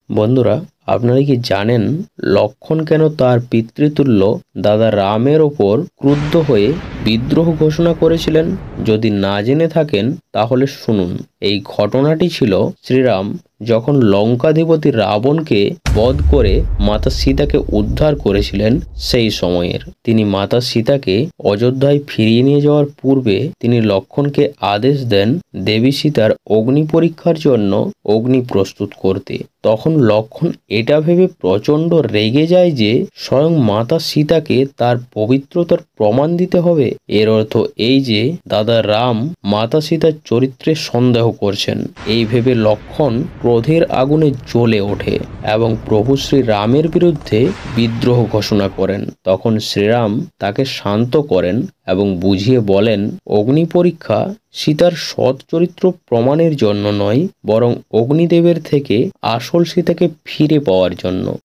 বন্ধুরা, আপনারা কি জানেন লক্ষ্মণ কেন তার পিতৃতুল্য দাদা রামের ওপর ক্রুদ্ধ হয়ে বিদ্রোহ ঘোষণা করেছিলেন? যদি না জেনে থাকেন তাহলে শুনুন। এই ঘটনাটি ছিল শ্রীরাম যখন লঙ্কাধিপতি রাবণকে বধ করে মাতা সীতাকে উদ্ধার করেছিলেন সেই সময়ের। তিনি মাতা সীতাকে অযোধ্যায় ফিরিয়ে নিয়ে যাওয়ার পূর্বে তিনি লক্ষ্মণকে আদেশ দেন দেবী সীতার অগ্নি পরীক্ষার জন্য অগ্নি প্রস্তুত করতে। তখন লক্ষ্মণ এটা ভেবে প্রচণ্ড রেগে যায় যে স্বয়ং মাতা সীতাকে তার পবিত্রতার প্রমাণ দিতে হবে। এর অর্থ এই যে দাদা রাম মাতা সীতার চরিত্রে সন্দেহ করছেন। এই ভেবে লক্ষ্মণ ক্রোধের আগুনে জ্বলে ওঠে এবং প্রভু শ্রী রামের বিরুদ্ধে বিদ্রোহ ঘোষণা করেন। তখন শ্রীরাম তাকে শান্ত করেন এবং বুঝিয়ে বলেন, অগ্নি পরীক্ষা সীতার সৎ চরিত্র প্রমাণের জন্য নয়, বরং অগ্নিদেবের থেকে আসল সীতাকে ফিরে পাওয়ার জন্য।